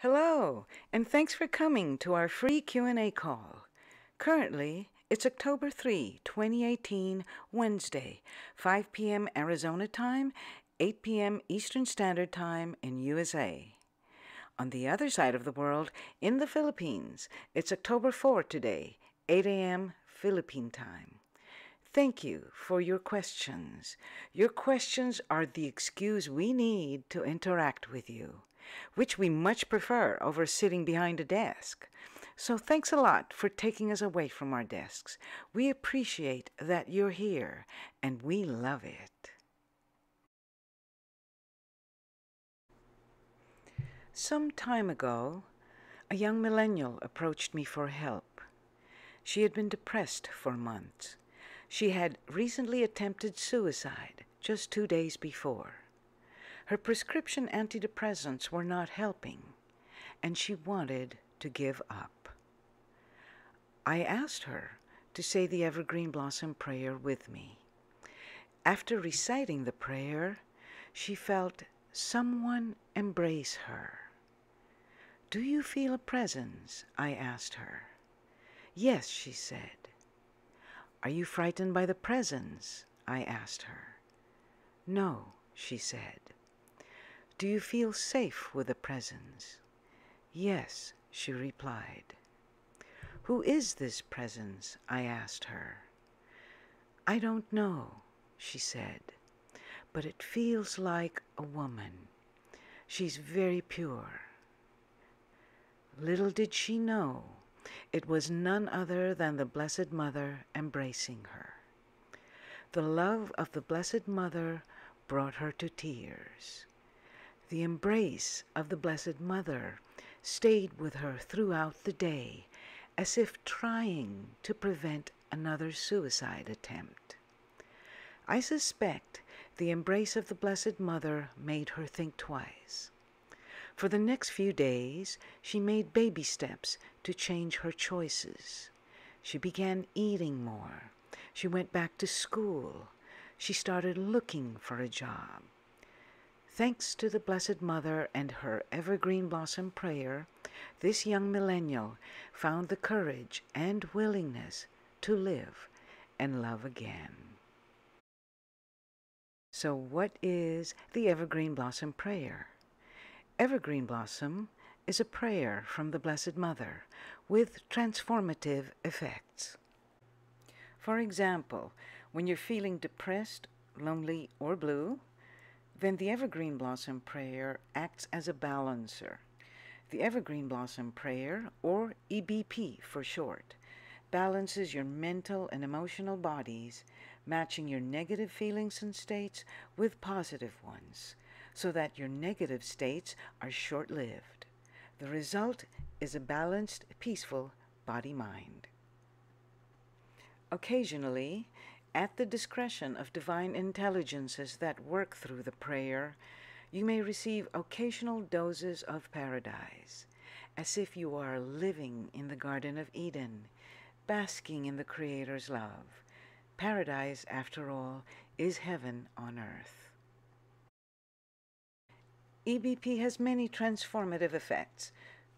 Hello, and thanks for coming to our free Q&A call. Currently, it's October 3, 2018, Wednesday, 5 p.m. Arizona time, 8 p.m. Eastern Standard Time in USA. On the other side of the world, in the Philippines, it's October 4 today, 8 a.m. Philippine time. Thank you for your questions. Your questions are the excuse we need to interact with you, which we much prefer over sitting behind a desk. So thanks a lot for taking us away from our desks. We appreciate that you're here, and we love it. Some time ago, a young millennial approached me for help. She had been depressed for months. She had recently attempted suicide just 2 days before. Her prescription antidepressants were not helping, and she wanted to give up. I asked her to say the Evergreen Blossom Prayer with me. After reciting the prayer, she felt someone embrace her. "Do you feel a presence?" I asked her. "Yes," she said. "Are you frightened by the presence?" I asked her. "No," she said. "Do you feel safe with the presence?" "Yes," she replied. "Who is this presence?" I asked her. "I don't know," she said, "but it feels like a woman. She's very pure." Little did she know, it was none other than the Blessed Mother embracing her. The love of the Blessed Mother brought her to tears. The embrace of the Blessed Mother stayed with her throughout the day, as if trying to prevent another suicide attempt. I suspect the embrace of the Blessed Mother made her think twice. For the next few days, she made baby steps to change her choices. She began eating more. She went back to school. She started looking for a job. Thanks to the Blessed Mother and her Evergreen Blossom Prayer, this young millennial found the courage and willingness to live and love again. So what is the Evergreen Blossom Prayer? Evergreen Blossom is a prayer from the Blessed Mother with transformative effects. For example, when you're feeling depressed, lonely, or blue, then the Evergreen Blossom Prayer acts as a balancer. The Evergreen Blossom Prayer, or EBP for short, balances your mental and emotional bodies, matching your negative feelings and states with positive ones, so that your negative states are short-lived. The result is a balanced, peaceful body-mind. Occasionally, at the discretion of divine intelligences that work through the prayer, you may receive occasional doses of paradise, as if you are living in the Garden of Eden, basking in the Creator's love. Paradise, after all, is heaven on earth. EBP has many transformative effects,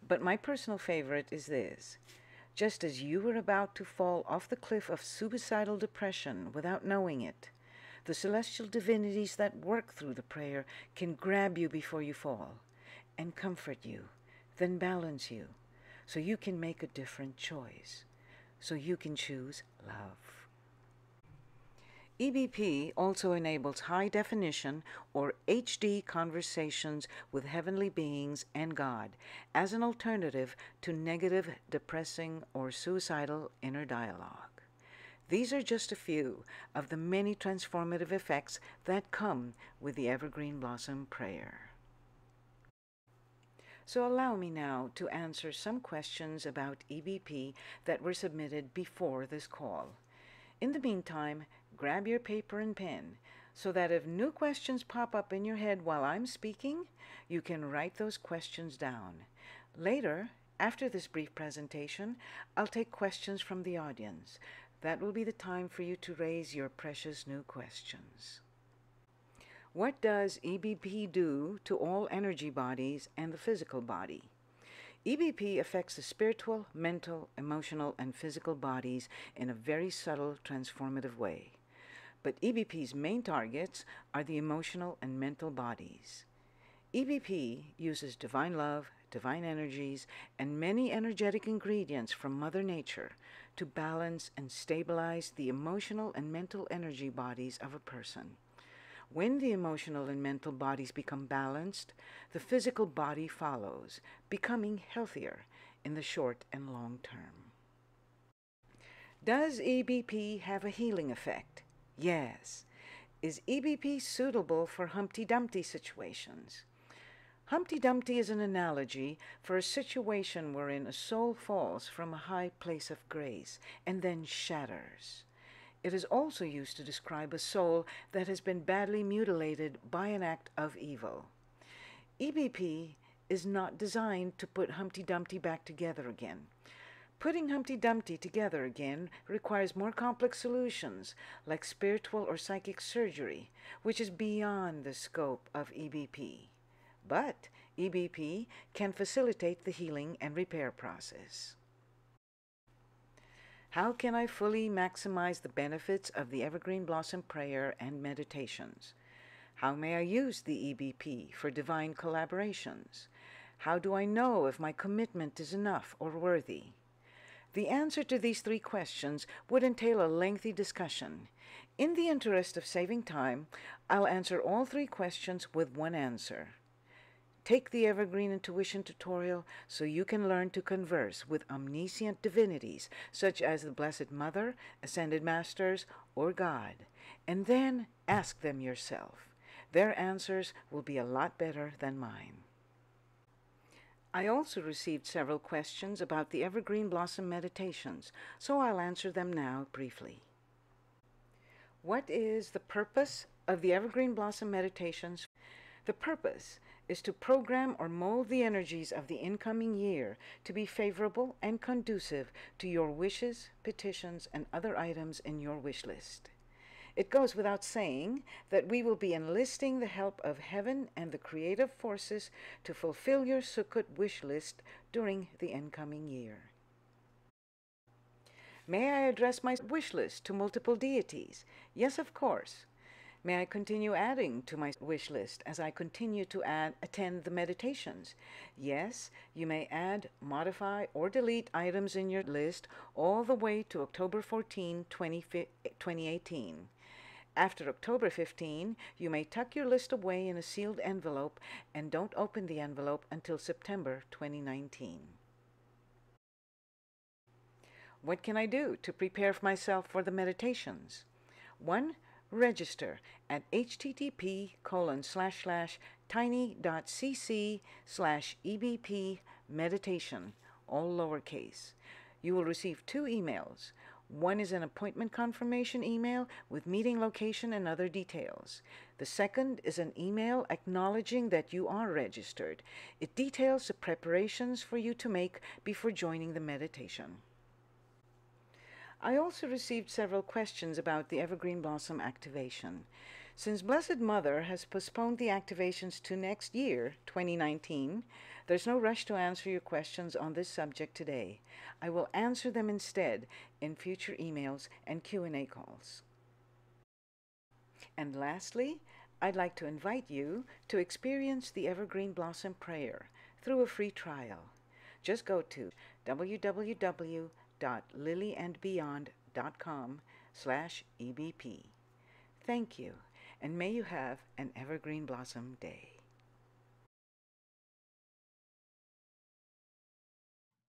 but my personal favorite is this. Just as you were about to fall off the cliff of suicidal depression without knowing it, the celestial divinities that work through the prayer can grab you before you fall and comfort you, then balance you, so you can make a different choice, so you can choose love. EBP also enables high-definition or HD conversations with heavenly beings and God as an alternative to negative, depressing, or suicidal inner dialogue. These are just a few of the many transformative effects that come with the Evergreen Blossom Prayer. So allow me now to answer some questions about EBP that were submitted before this call. In the meantime, grab your paper and pen so that if new questions pop up in your head while I'm speaking, you can write those questions down. Later, after this brief presentation, I'll take questions from the audience. That will be the time for you to raise your precious new questions. What does EBP do to all energy bodies and the physical body? EBP affects the spiritual, mental, emotional, and physical bodies in a very subtle, transformative way. But EBP's main targets are the emotional and mental bodies. EBP uses divine love, divine energies, and many energetic ingredients from Mother Nature to balance and stabilize the emotional and mental energy bodies of a person. When the emotional and mental bodies become balanced, the physical body follows, becoming healthier in the short and long term. Does EBP have a healing effect? Yes. Is EBP suitable for Humpty Dumpty situations? Humpty Dumpty is an analogy for a situation wherein a soul falls from a high place of grace and then shatters. It is also used to describe a soul that has been badly mutilated by an act of evil. EBP is not designed to put Humpty Dumpty back together again. Putting Humpty Dumpty together again requires more complex solutions, like spiritual or psychic surgery, which is beyond the scope of EBP. But EBP can facilitate the healing and repair process. How can I fully maximize the benefits of the Evergreen Blossom Prayer and meditations? How may I use the EBP for divine collaborations? How do I know if my commitment is enough or worthy? The answer to these three questions would entail a lengthy discussion. In the interest of saving time, I'll answer all three questions with one answer. Take the Evergreen Intuition tutorial so you can learn to converse with omniscient divinities such as the Blessed Mother, Ascended Masters, or God, and then ask them yourself. Their answers will be a lot better than mine. I also received several questions about the Evergreen Blossom meditations, so I'll answer them now briefly. What is the purpose of the Evergreen Blossom meditations? The purpose is to program or mold the energies of the incoming year to be favorable and conducive to your wishes, petitions, and other items in your wish list. It goes without saying that we will be enlisting the help of heaven and the creative forces to fulfill your Sukkot wish list during the incoming year. May I address my wish list to multiple deities? Yes, of course. May I continue adding to my wish list as I continue to attend the meditations? Yes, you may add, modify, or delete items in your list all the way to October 14, 2018. After October 15, you may tuck your list away in a sealed envelope and don't open the envelope until September 2019. What can I do to prepare myself for the meditations? 1. Register at http://tiny.cc/EBP meditation, all lowercase. You will receive 2 emails. One is an appointment confirmation email with meeting location and other details. The second is an email acknowledging that you are registered. It details the preparations for you to make before joining the meditation. I also received several questions about the Evergreen Blossom activation. Since Blessed Mother has postponed the activations to next year, 2019, there's no rush to answer your questions on this subject today. I will answer them instead in future emails and Q&A calls. And lastly, I'd like to invite you to experience the Evergreen Blossom Prayer through a free trial. Just go to www.lilyandbeyond.com/EBP. Thank you, and may you have an Evergreen Blossom day.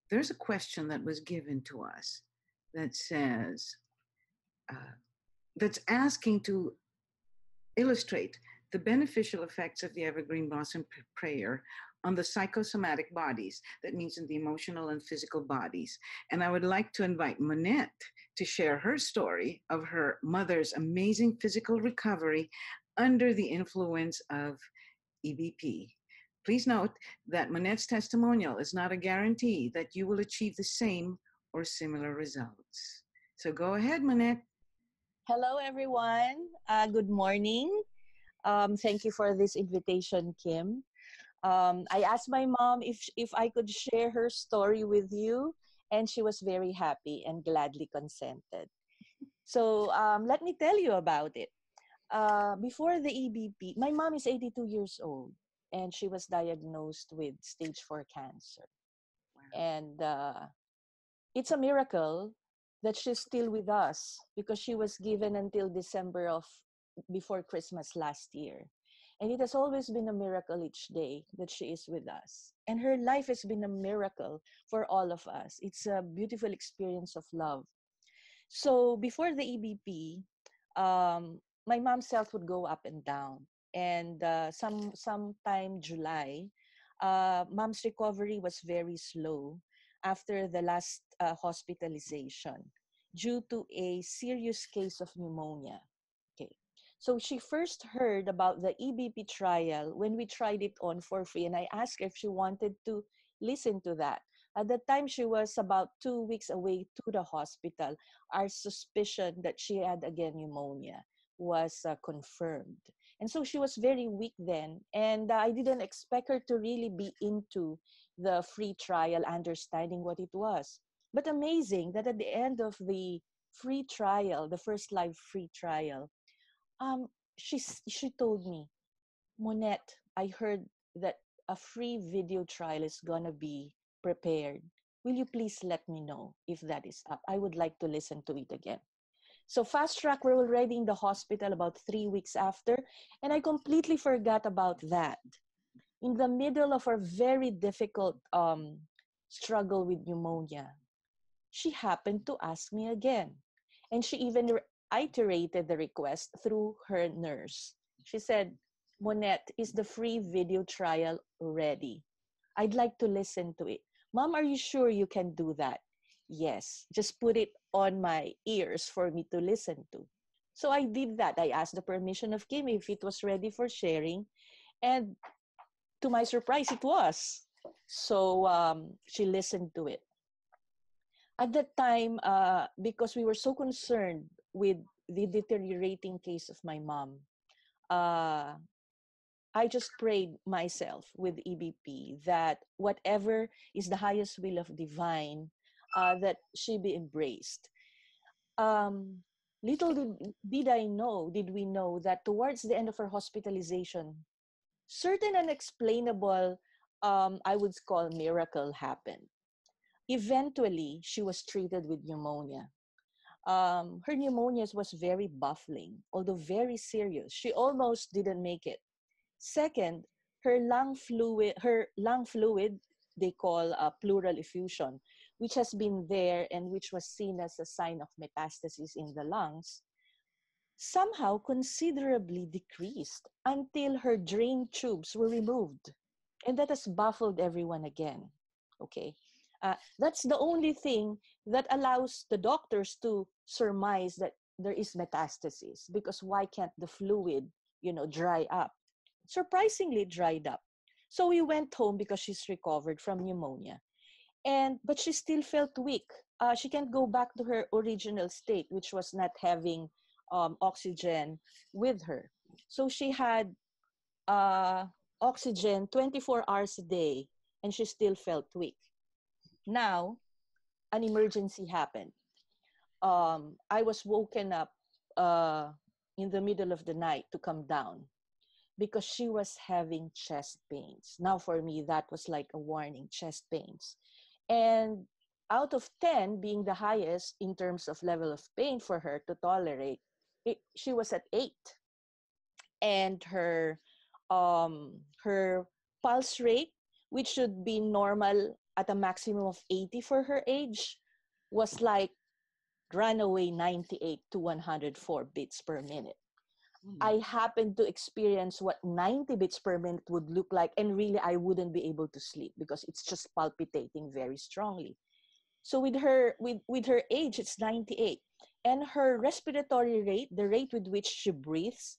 There's a question that was given to us that says, that's asking to illustrate the beneficial effects of the Evergreen Blossom Prayer on the psychosomatic bodies. That means in the emotional and physical bodies. And I would like to invite Monette to share her story of her mother's amazing physical recovery under the influence of EBP. Please note that Monette's testimonial is not a guarantee that you will achieve the same or similar results. So go ahead, Monette. Hello, everyone. Good morning. Thank you for this invitation, Kim. I asked my mom if I could share her story with you, and she was very happy and gladly consented. So let me tell you about it. Before the EBP, my mom is 82 years old, and she was diagnosed with stage 4 cancer. Wow. And it's a miracle that she's still with us, because she was given until December of before Christmas last year. And it has always been a miracle each day that she is with us. And her life has been a miracle for all of us. It's a beautiful experience of love. So before the EBP, my mom's health would go up and down. And sometime July, mom's recovery was very slow after the last hospitalization due to a serious case of pneumonia. Okay. So she first heard about the EBP trial when we tried it on for free, and I asked her if she wanted to listen to that. At that time, she was about 2 weeks away to the hospital. Our suspicion that she had again pneumonia was confirmed. And so she was very weak then. And I didn't expect her to really be into the free trial, understanding what it was. But amazing that at the end of the free trial, the first live free trial, um, she told me, Monette, I heard that a free video trial is gonna be prepared. Will you please let me know if that is up? I would like to listen to it again. So fast track, we're already in the hospital about 3 weeks after, and I completely forgot about that. In the middle of our very difficult struggle with pneumonia, she happened to ask me again. And she even iterated the request through her nurse. She said, Monette, is the free video trial ready? I'd like to listen to it. Mom, are you sure you can do that? Yes, just put it on my ears for me to listen to. So I did that. I asked the permission of Kim if it was ready for sharing. And to my surprise, it was. So she listened to it. At that time, because we were so concerned with the deteriorating case of my mom, uh, I just prayed myself with EBP that whatever is the highest will of divine, that she be embraced. Um, little did we know that towards the end of her hospitalization, certain unexplainable, I would call miracle happened. Eventually, she was treated with pneumonia. Her pneumonia was very baffling, although very serious. She almost didn't make it. Second, her lung fluid, they call pleural effusion, which has been there and which was seen as a sign of metastasis in the lungs, somehow considerably decreased until her drain tubes were removed. And that has baffled everyone again. Okay. That's the only thing that allows the doctors to surmise that there is metastasis, because why can't the fluid, dry up? Surprisingly dried up. So we went home because she's recovered from pneumonia. But she still felt weak. She can't go back to her original state, which was not having oxygen with her. So she had uh, oxygen 24 hours a day, and she still felt weak. Now, an emergency happened. I was woken up uh, in the middle of the night to come down because she was having chest pains. Now, for me, that was like a warning, chest pains. And out of 10 being the highest in terms of level of pain for her to tolerate, she was at 8. And her pulse rate, which should be normal at a maximum of 80 for her age, was like runaway 98 to 104 beats per minute. I happened to experience what 90 beats per minute would look like, and really I wouldn't be able to sleep because it's just palpitating very strongly. So with her age, it's 98. And her respiratory rate, the rate with which she breathes,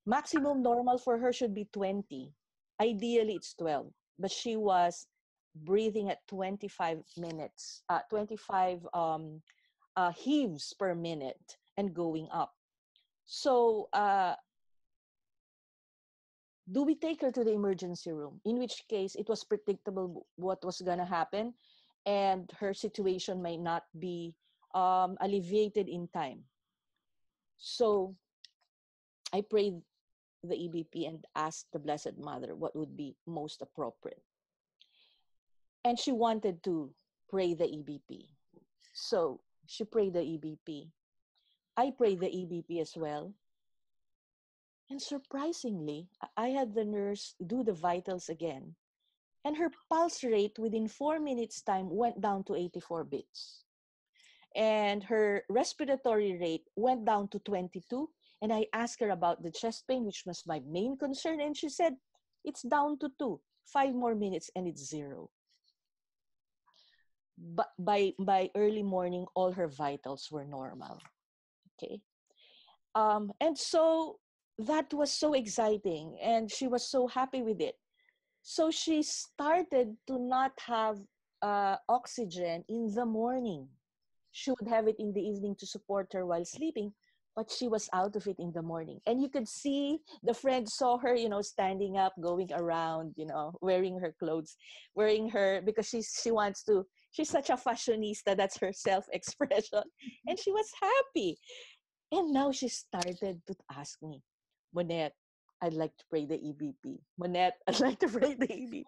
maximum normal for her should be 20. Ideally, it's 12. But she was breathing at 25 minutes, 25 heaves per minute and going up. So Do we take her to the emergency room? In which case, it was predictable what was going to happen, and her situation may not be alleviated in time. So I prayed the EBP and asked the Blessed Mother what would be most appropriate. And she wanted to pray the EBP. So she prayed the EBP. I prayed the EBP as well. And surprisingly, I had the nurse do the vitals again. And her pulse rate within 4 minutes' time went down to 84 beats. And her respiratory rate went down to 22. And I asked her about the chest pain, which was my main concern. And she said, it's down to 2. 5 more minutes and it's 0. But by early morning, all her vitals were normal. Okay. And so that was so exciting. And she was so happy with it. So she started to not have oxygen in the morning. She would have it in the evening to support her while sleeping, but she was out of it in the morning. And you could see the friend saw her, standing up, going around, wearing her clothes, wearing her, because she wants to, she's such a fashionista, that's her self-expression. And she was happy. And now she started to ask me, Monette, I'd like to pray the EBP. Monette, I'd like to pray the EBP.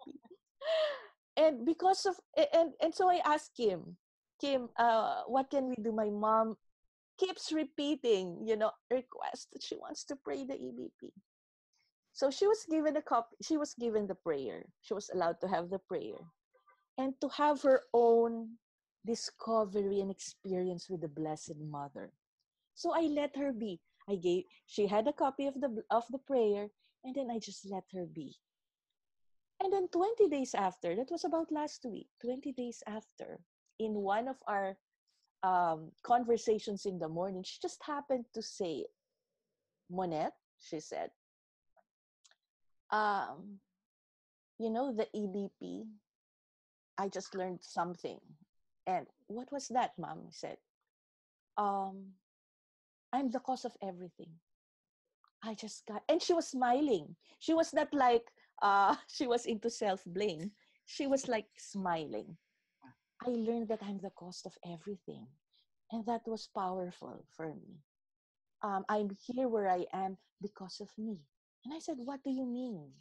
And because of and so I asked Kim, what can we do? My mom keeps repeating, request that she wants to pray the EBP. So she was given a copy. She was given the prayer. She was allowed to have the prayer and to have her own discovery and experience with the Blessed Mother. So I let her be. She had a copy of the prayer, and then I just let her be. And then 20 days after, that was about last week, 20 days after, in one of our conversations in the morning, she just happened to say, Monette, she said, um, the EBP, I just learned something. And what was that, Mom? I said, um, I'm the cause of everything. I just got, and she was smiling. She was not like, she was into self-blame. She was like smiling. I learned that I'm the cause of everything. And that was powerful for me. I'm here where I am because of me. And I said, what do you mean?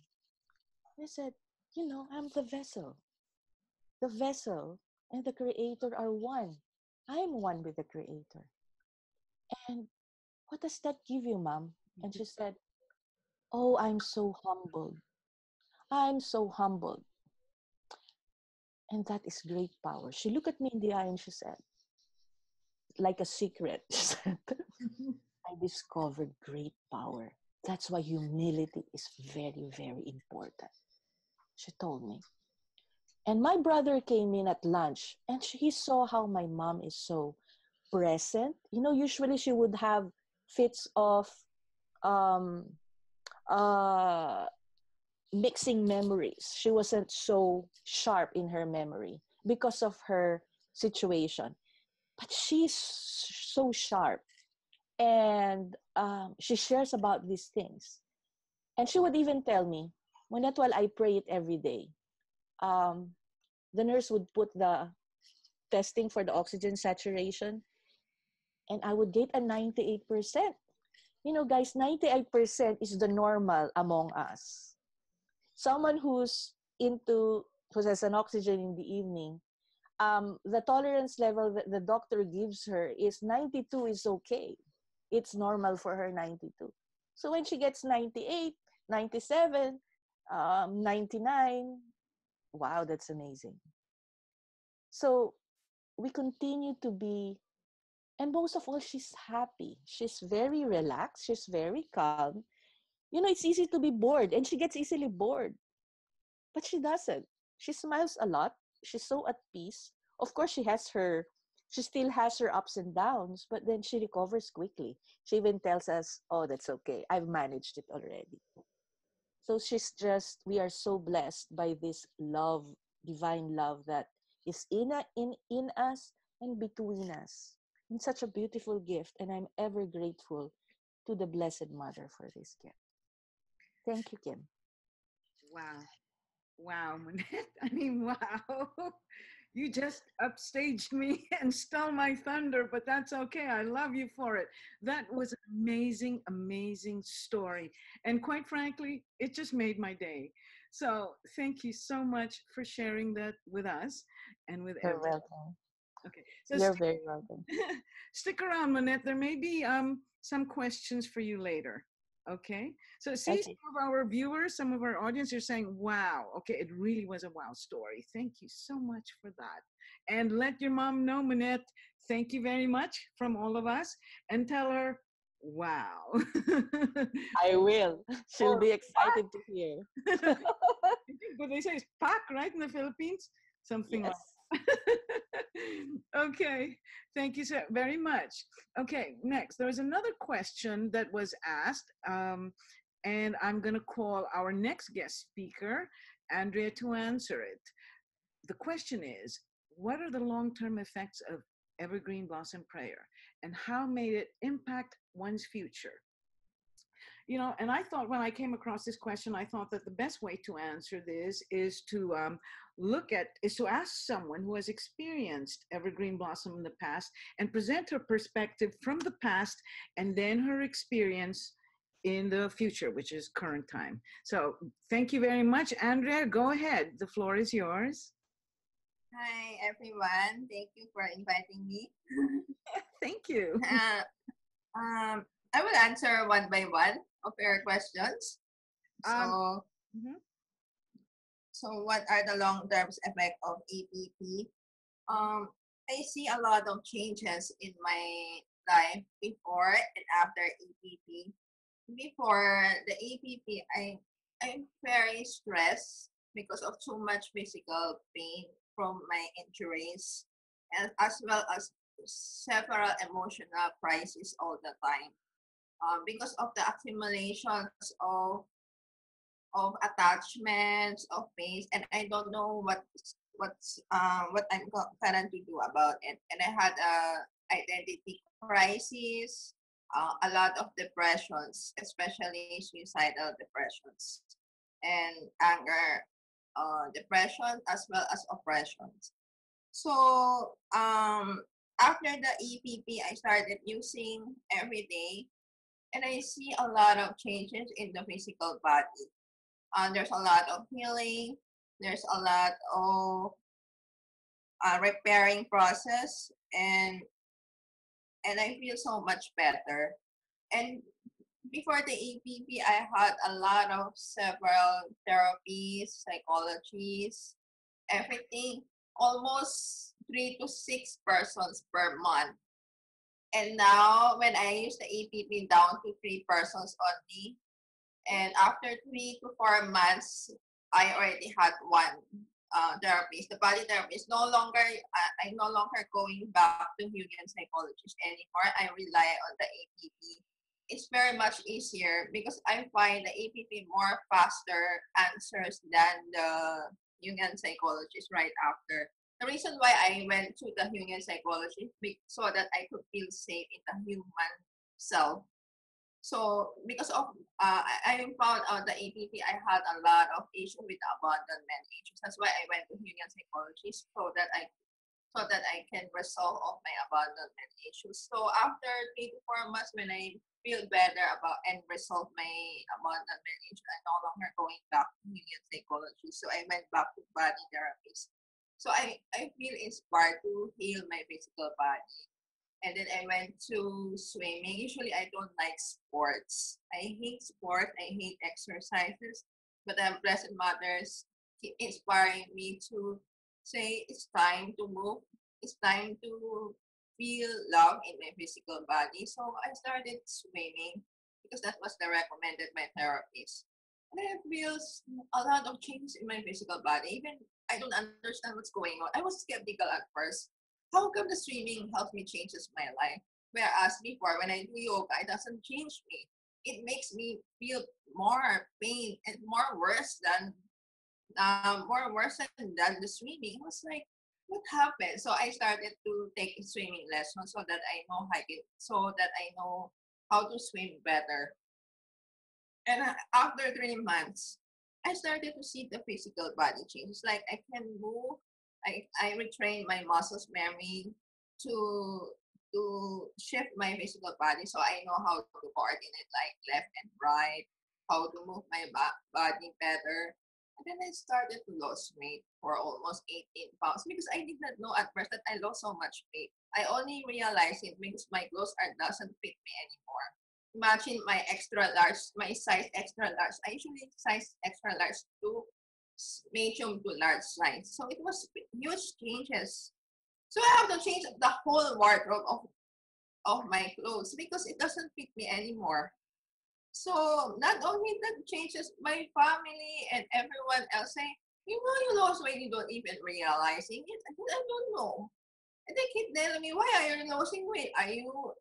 And I said, I'm the vessel. The vessel and the creator are one. I'm one with the creator. And what does that give you, Mom? And she said, oh, I'm so humbled. I'm so humbled. And that is great power. She looked at me in the eye and she said, like a secret, she said, I discovered great power. That's why humility is very, very important. She told me. And my brother came in at lunch and he saw how my mom is so present. Usually she would have fits of um, uh, mixing memories. She wasn't so sharp in her memory because of her situation. But she's so sharp. And she shares about these things. And she would even tell me, Monette, while I pray it every day, um, the nurse would put the testing for the oxygen saturation, and I would get a 98%. Guys, 98% is the normal among us. Someone who has an oxygen in the evening, the tolerance level that the doctor gives her is 92 is okay. It's normal for her 92. So when she gets 98, 97, 99, wow, that's amazing. So we continue to be, and most of all, she's happy. She's very relaxed. She's very calm. It's easy to be bored, and she gets easily bored. But she doesn't. She smiles a lot. She's so at peace. Of course, she still has her ups and downs, but then she recovers quickly. She even tells us, oh, that's okay. I've managed it already. So we are so blessed by this love, divine love that is in us and between us. It's such a beautiful gift, and I'm ever grateful to the Blessed Mother for this gift. Thank you, Kim. Wow. Wow, Manette. I mean, wow. You just upstaged me and stole my thunder, but that's okay. I love you for it. That was an amazing, amazing story. And quite frankly, it just made my day. So thank you so much for sharing that with us and with You're everyone. welcome. Okay. So You're very welcome. stick around, Manette. There may be some questions for you later. Okay. So see, Okay. some of our viewers, some of our audience are saying, wow, okay, it really was a wow story. Thank you so much for that. And let your mom know, Manette, thank you very much from all of us. And tell her, wow. I will. She'll Or be excited to hear. I think what they say is pak, right, in the Philippines? Something like Yes. okay, thank you so very much. Okay, next, there was another question that was asked, and I'm going to call our next guest speaker, Andrea, to answer it. The question is, what are the long-term effects of evergreen blossom prayer, and how may it impact one's future? And I thought when I came across this question, I thought that the best way to answer this is to ask someone who has experienced evergreen blossom in the past and present her perspective from the past and then her experience in the future, which is current time. So thank you very much, Andrea. Go ahead. The floor is yours. Hi everyone, thank you for inviting me. Thank you. Uh, I will answer one by one of your questions. Um, So, mhm. what are the long-term effect of EBP? Um, I see a lot of changes in my life before and after EBP. Before the EBP, I'm very stressed because of too much physical pain from my injuries, and as well as several emotional crises all the time. Because of the accumulations of attachments, of pains, and I don't know what I'm going to do about it. And I had a identity crisis, a lot of depressions, especially suicidal depressions, and anger, depression as well as oppressions. So after the EPP, I started using every day, and I see a lot of changes in the physical body. There's a lot of healing. There's a lot of repairing process, and I feel so much better. And before the EPP, I had a lot of several therapies, psychologies, everything. Almost 3 to 6 persons per month. And now, when I use the EPP, down to 3 persons only. And after 3 to 4 months, I already had one therapist. The body therapist no longer. I'm no longer going back to Jungian psychologist anymore. I rely on the APP. It's very much easier because I find the APP more faster answers than the Jungian psychologist right after. The reason why I went to the Jungian psychologist so that I could feel safe in the human self. So because of I found out the APP, I had a lot of issues with abandonment issues. That's why I went to Jungian psychologist so that I can resolve all my abandonment issues. So after 3 to 4 months, when I feel better about and resolve my abandonment issue, I'm no longer going back to Jungian psychology. So I went back to body therapist. So I feel inspired to heal my physical body. And then I went to swimming. Usually I don't like sports. I hate sport. I hate exercises. But then Blessed Mothers keep inspiring me to say it's time to move. It's time to feel love in my physical body. So I started swimming because that was the recommended by therapist. And I feel a lot of changes in my physical body. Even I don't understand what's going on. I was skeptical at first. How come the swimming helps me changes my life? Whereas before, when I do yoga, it doesn't change me. It makes me feel more pain and more worse than the swimming. I was like, what happened? So I started to take swimming lessons so that I know how to swim better. And after 3 months, I started to see the physical body changes. Like I can move, I retrain my muscles memory to shift my physical body, so I know how to coordinate like left and right, how to move my body better. And then I started to lose weight for almost 18 pounds because I did not know at first that I lost so much weight. I only realized it because my clothes are doesn't fit me anymore. Imagine my extra large, my size extra large. I usually size extra large to medium to large size. So it was huge changes. So I have to change the whole wardrobe of my clothes because it doesn't fit me anymore. So not only that changes, my family and everyone else say, you know, you lost weight, you don't even realizing it. I don't know. And they keep telling me, why are you losing weight? Are you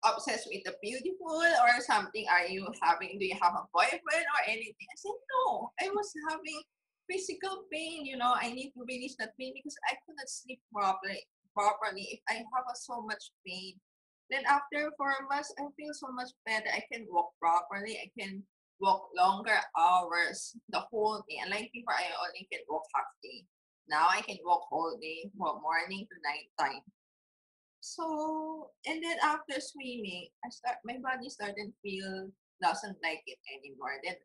obsessed with the beautiful or something? Do you have a boyfriend or anything? I said, no, I was having physical pain, I need to release that pain because I could not sleep properly if I have so much pain. Then after 4 months, I feel so much better. I can walk properly. I can walk longer hours the whole day. And like before, I only can walk half day. Now I can walk whole day from morning to night time. So, and then after swimming, my body started feel doesn't like it anymore. Then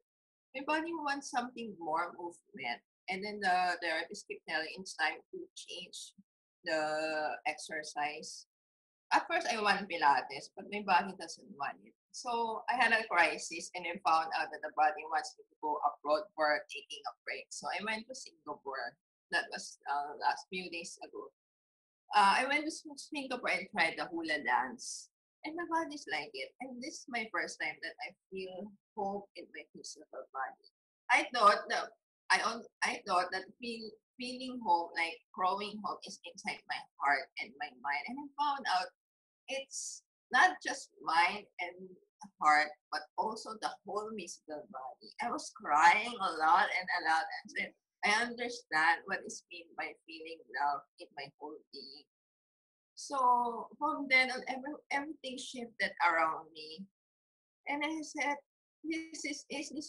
my body wants something more movement. And then the therapist kept telling it's time to change the exercise. At first, I want Pilates, but my body doesn't want it. So I had a crisis and I found out that the body wants me to go abroad for taking a break. So I went to Singapore. That was last few days ago. I went to Singapore and tried the hula dance, and my body's like it. And this is my first time that I feel hope in my physical body. I thought that I thought that feeling hope, like growing hope, is inside my heart and my mind, and I found out it's not just mind and heart, but also the whole physical body. I was crying a lot and a lot, and said, I understand what is mean by feeling love in my whole being. So from then on, everything shifted around me, and I said, "Is this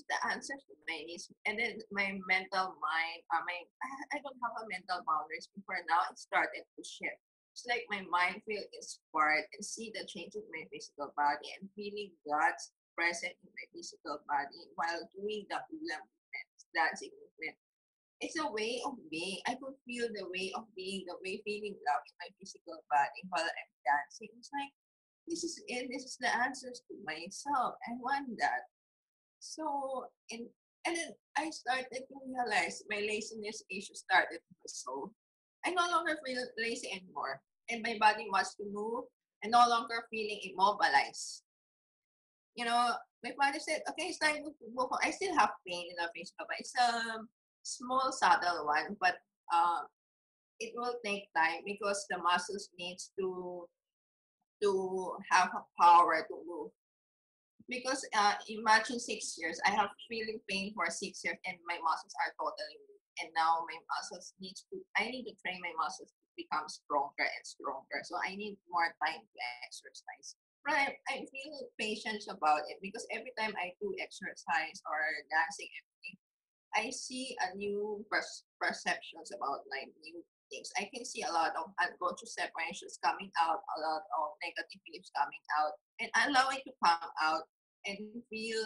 the answer to my needs?" And then my mental mind, I don't have a mental boundaries before now. It started to shift. It's like my mind feel inspired and see the change in my physical body and feeling God's present in my physical body while doing the hula movements, dancing movement. It's a way of being. I could feel the way of being, the way feeling love in my physical body while I'm dancing. It's like this is it. This is the answers to myself. I want that. So and then I started to realize my laziness issue started to resolve. I no longer feel lazy anymore, and my body wants to move. And no longer feeling immobilized. My father said, okay, it's time to go home. I still have pain in the face, but it's a small, subtle one, but uh, it will take time because the muscles needs to have a power to move. Because imagine 6 years, I have feeling pain for 6 years, and my muscles are totally weak. And now my I need to train my muscles to become stronger and stronger. So I need more time to exercise. Right, I feel patience about it because every time I do exercise or dancing, I see a new perceptions about like new things. I can see a lot of unconscious separations coming out, a lot of negative beliefs coming out, and allow it to come out and feel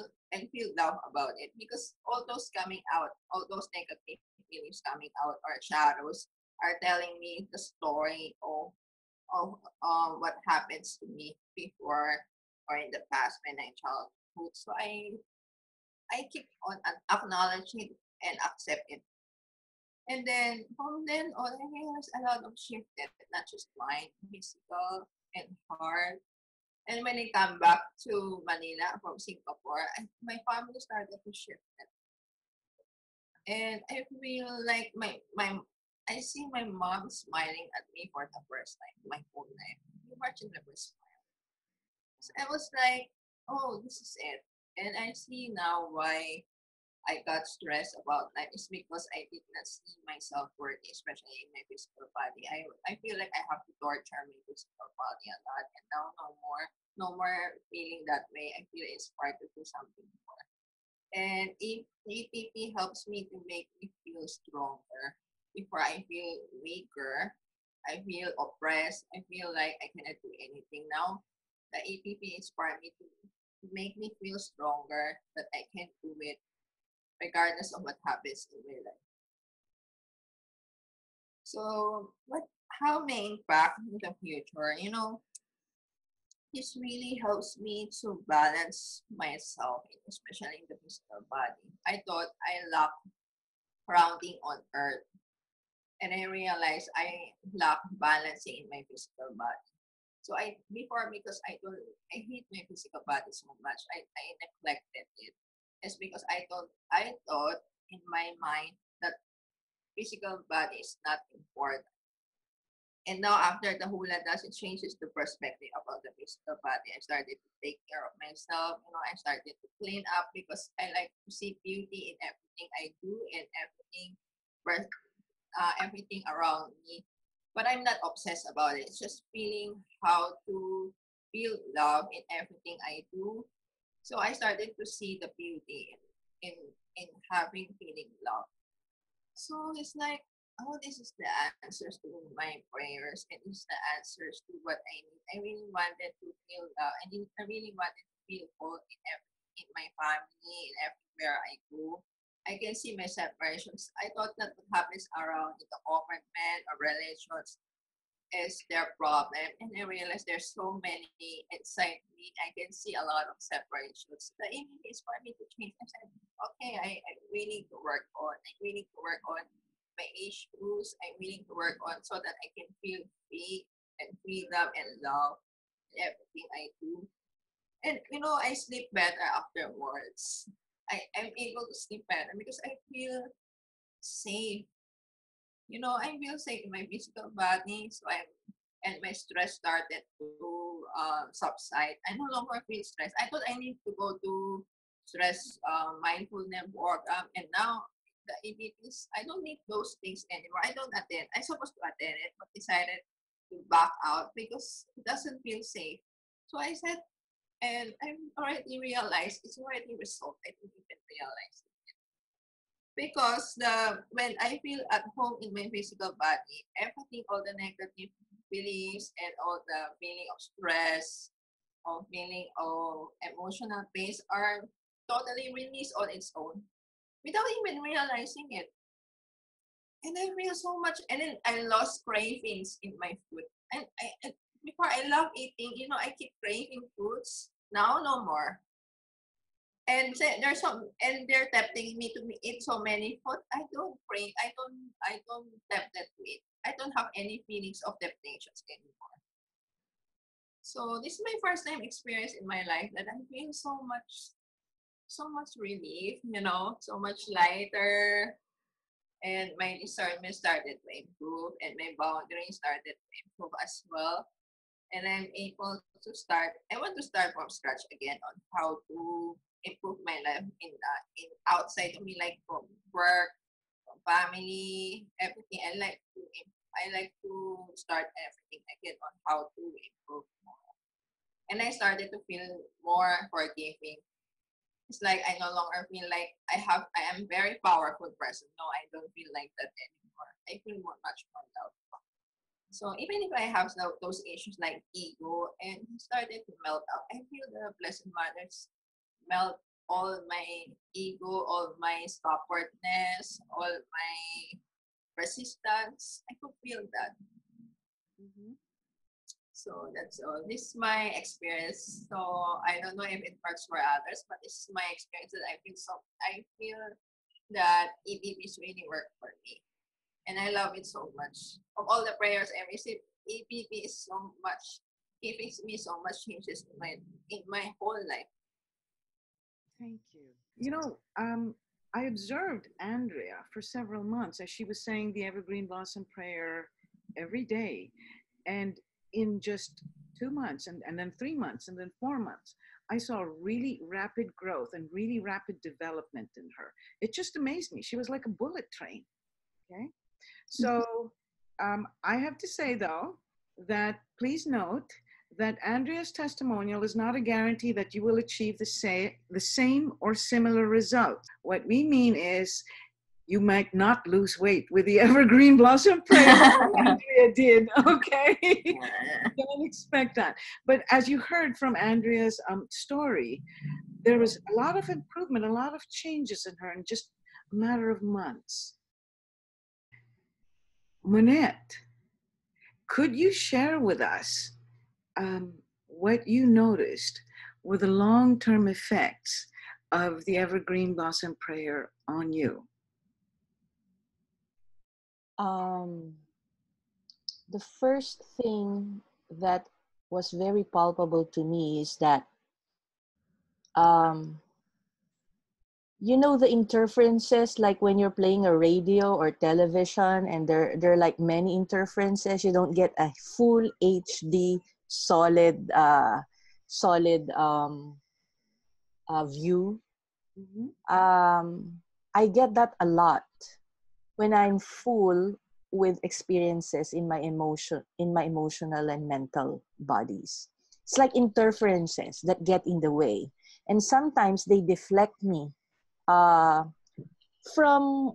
love about it because all those coming out, all those negative beliefs coming out or shadows are telling me the story of what happens to me before or in the past when I childhood. So I keep on acknowledging and accept it. And then from then on, I realized a lot of shifted, not just mind, physical, and heart. And when I come back to Manila from Singapore, my family started to shift. And I feel like I see my mom smiling at me for the first time in my whole life. Imagine never smile. So I was like, oh, this is it. And I see now why I got stressed about life is because I did not see myself worthy, especially in my physical body. I feel like I have to torture my physical body a lot, and now no more feeling that way. I feel inspired to do something more. And EPP helps me to make me feel stronger. Before I feel weaker, I feel oppressed. I feel like I cannot do anything. Now, the EPP inspired me to make me feel stronger that I can do it regardless of what happens in my life. So, how may impact in the future? This really helps me to balance myself, especially in the physical body. I thought I lacked grounding on earth, and I realized I lack balancing in my physical body. So I before because I hate my physical body so much. I neglected it. It's because I thought in my mind that physical body is not important. And now after the hula dance, it changes the perspective about the physical body. I started to take care of myself. I started to clean up because I like to see beauty in everything I do and everything around me. But I'm not obsessed about it. It's just feeling how to feel love in everything I do. So I started to see the beauty in in having feeling love. So it's like, oh, this is the answers to my prayers, and this is the answers to what I need. I really wanted to feel love. I really wanted to feel whole in my family, and everywhere I go. I can see my separations. I thought that what happens around in the apartment or relations is their problem, and I realized there's so many inside me. I can see a lot of separations. The aim is for me to change. I said, okay, I really need to work on. I really need to work on my issues. I'm willing to work on so that I can feel free and freedom and love in everything I do. And I sleep better afterwards. I'm able to sleep better because I feel safe. I feel safe in my physical body, and my stress started to subside. I no longer feel stressed. I thought I need to go to stress mindfulness program, and now the EBPs, I don't need those things anymore. I don't attend. I'm supposed to attend it, but decided to back out because it doesn't feel safe. So I said, and I already realized it's already resolved. I didn't even realize it. Because when I feel at home in my physical body, everything, all the negative beliefs and all the feeling of stress, or feeling of emotional pains are totally released on its own without even realizing it. And I feel so much, and then I lost cravings in my food. And before I love eating, I keep craving foods. Now no more. And there's some, and they're tempting me to eat so many food. I don't crave. I don't tempted to eat. I don't have any feelings of temptations anymore. So this is my first time experience in my life that I feel so much relief. So much lighter, and my discernment started to improve, and my boundaries started to improve as well. And I'm able to start. I want to start from scratch again on how to improve my life in outside of me, like from work, from family, everything. I like to start everything again on how to improve more. And I started to feel more forgiving. It's like I no longer feel like I am very powerful person. No, I don't feel like that anymore. I feel much more love. So even if I have those issues like ego and started to melt out, I feel the Blessed Mothers melt all my ego, all my stubbornness, all my resistance. I could feel that. Mm-hmm. So that's all. This is my experience. So I don't know if it works for others, but this is my experience that I feel that EBPs really work for me. And I love it so much. Of all the prayers I receive, EBP is so much giving me so much changes in my whole life. Thank you. I observed Andrea for several months as she was saying the Evergreen Blossom Prayer every day. And in just 2 months, and then 3 months, and then 4 months, I saw really rapid growth and really rapid development in her. It just amazed me. She was like a bullet train. Okay. So I have to say, though, that please note that Andrea's testimonial is not a guarantee that you will achieve the same or similar result. What we mean is you might not lose weight with the evergreen blossom prayer Andrea did, okay? Don't expect that. But as you heard from Andrea's story, there was a lot of improvement, a lot of changes in her in just a matter of months. Monette, could you share with us what you noticed were the long-term effects of the evergreen blossom prayer on you? The first thing that was very palpable to me is that you know the interferences, like when you're playing a radio or television and there are like many interferences, you don't get a full HD solid view. I get that a lot when I'm full with experiences in my emotional and mental bodies. It's like interferences that get in the way, and sometimes they deflect me from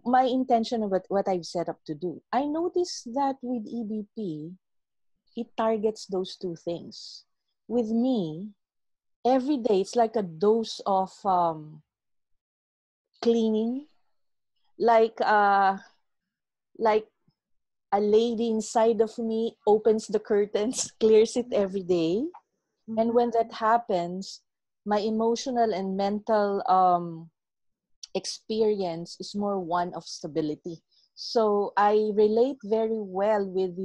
my intention of what I've set up to do. I noticed that with EBP, it targets those two things. With me, every day it's like a dose of cleaning, like like a lady inside of me opens the curtains, clears it every day. And when that happens, my emotional and mental experience is more one of stability. So I relate very well with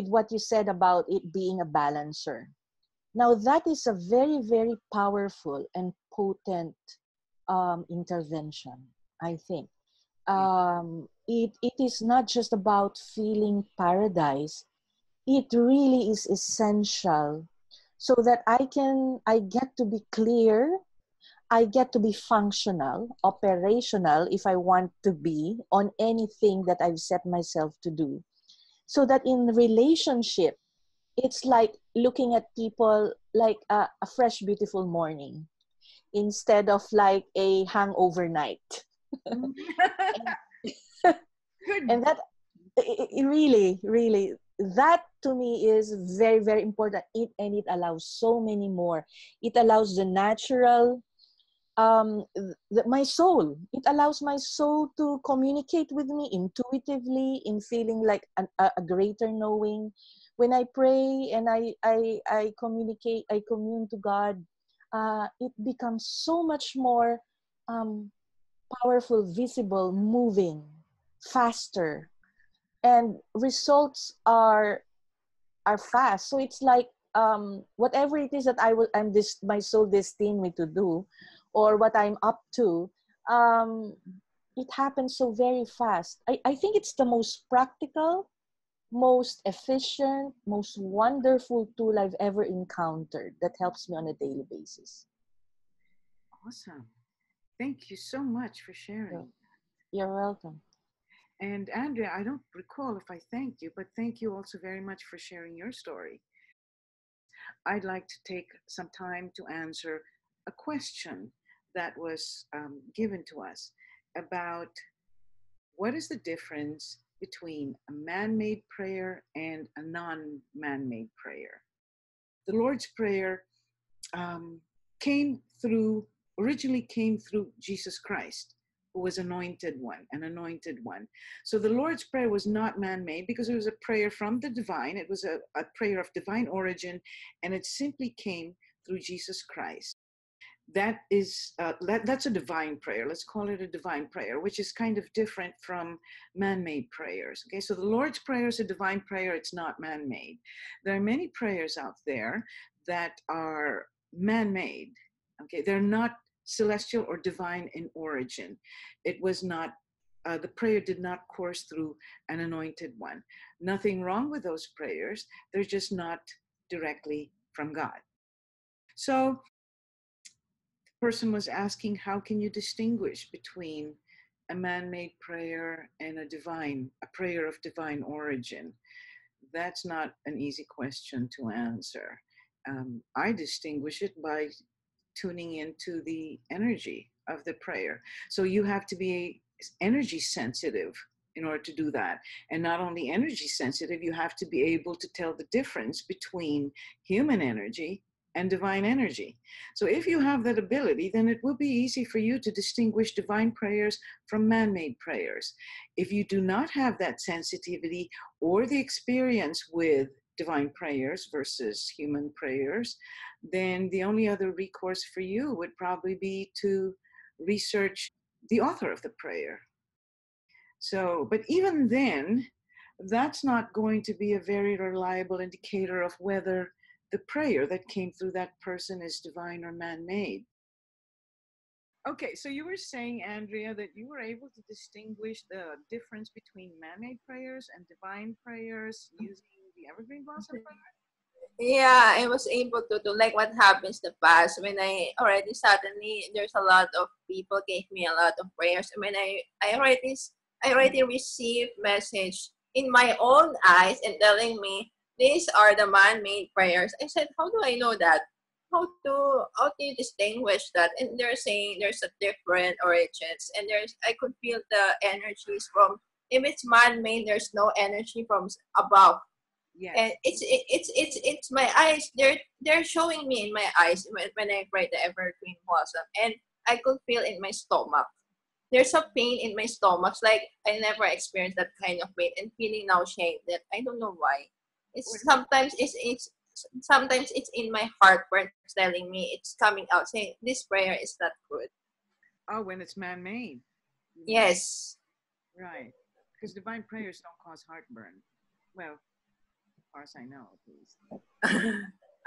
what you said about it being a balancer. Now that is a very, very powerful and potent intervention, I think. It is not just about feeling paradise. It really is essential so that I get to be clear, I get to be functional, operational if I want to be on anything that I've set myself to do. So that in relationship, it's like looking at people like a fresh, beautiful morning instead of like a hangover night. And that it really, really, that to me is very, very important. And it allows so many more. It allows the natural, my soul. It allows my soul to communicate with me intuitively in feeling like a greater knowing. When I pray and I communicate, I commune to God, it becomes so much more powerful, visible, moving, faster, and results are fast. So it's like whatever it is that my soul destined me to do, or what I'm up to, it happens so very fast. I think it's the most practical, most efficient, most wonderful tool I've ever encountered that helps me on a daily basis. Awesome. Thank you so much for sharing. You're welcome. And Andrea, I don't recall if I thanked you, but thank you also very much for sharing your story. I'd like to take some time to answer a question that was given to us about what is the difference between a man-made prayer and a non-man-made prayer. The Lord's Prayer originally came through Jesus Christ, who was an anointed one. So the Lord's Prayer was not man-made because it was a prayer from the divine. It was a prayer of divine origin, and it simply came through Jesus Christ. That's a divine prayer. Let's call it a divine prayer, which is kind of different from man-made prayers. Okay, so the Lord's Prayer is a divine prayer. It's not man-made. There are many prayers out there that are man-made. Okay, they're not celestial or divine in origin. It was not. The prayer did not course through an anointed one. Nothing wrong with those prayers. They're just not directly from God. So person was asking, how can you distinguish between a man-made prayer and a prayer of divine origin? That's not an easy question to answer. I distinguish it by tuning into the energy of the prayer. So you have to be energy sensitive in order to do that. And not only energy sensitive, you have to be able to tell the difference between human energy and divine energy. So if you have that ability, then it will be easy for you to distinguish divine prayers from man-made prayers. If you do not have that sensitivity or the experience with divine prayers versus human prayers, then the only other recourse for you would probably be to research the author of the prayer. So, but even then, that's not going to be a very reliable indicator of whether the prayer that came through that person is divine or man-made. Okay, so you were saying, Andrea, that you were able to distinguish the difference between man-made prayers and divine prayers using the evergreen blossom prayer? Yeah, I was able to do like what happens in the past when I already suddenly there's a lot of people gave me a lot of prayers. When I already received message in my own eyes and telling me these are the man-made prayers. I said, how do I know that? How do you distinguish that? And they're saying there's a different origins, and I could feel the energies from, if it's man-made, there's no energy from above. Yes. And it's my eyes, they're showing me in my eyes when I write the evergreen blossom, and I could feel in my stomach there's a pain in my stomach. It's like I never experienced that kind of pain, and feeling now shame that I don't know why. It's sometimes it's in my heart where it's telling me, it's coming out saying this prayer is not good. Oh, when it's man-made. Yes. Right. Because divine prayers don't cause heartburn. Well, as far as I know, at least.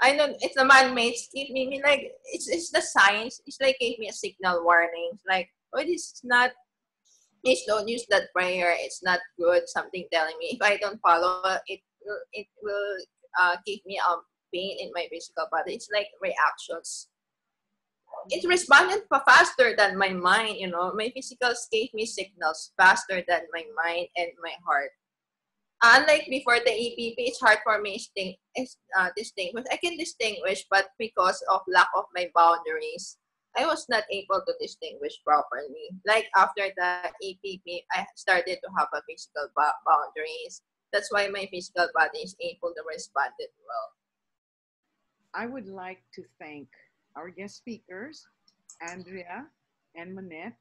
I know it's a man-made. Give me like it's the science. It's like gave me a signal warning. It's like, oh, this is not. Please don't use that prayer. It's not good. Something telling me if I don't follow it will give me pain in my physical body. It's like reactions. It responded faster than my mind. My physicals gave me signals faster than my mind and my heart. Unlike before the EBP, it's hard for me distinguish. I can distinguish, but because of lack of my boundaries, I was not able to distinguish properly. Like after the EBP, I started to have a physical boundaries. That's why my physical body is able to respond it well. I would like to thank our guest speakers, Andrea and Manette,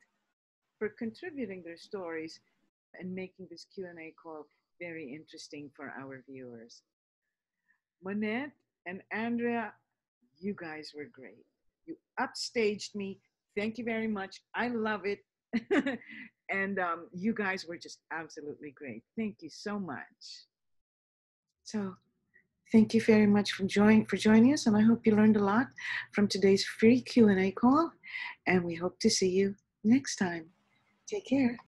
for contributing their stories and making this Q&A call very interesting for our viewers. Manette and Andrea, you guys were great. You upstaged me. Thank you very much. I love it. And you guys were just absolutely great. Thank you so much. So thank you very much for joining us, and I hope you learned a lot from today's free Q&A call, and we hope to see you next time. Take care.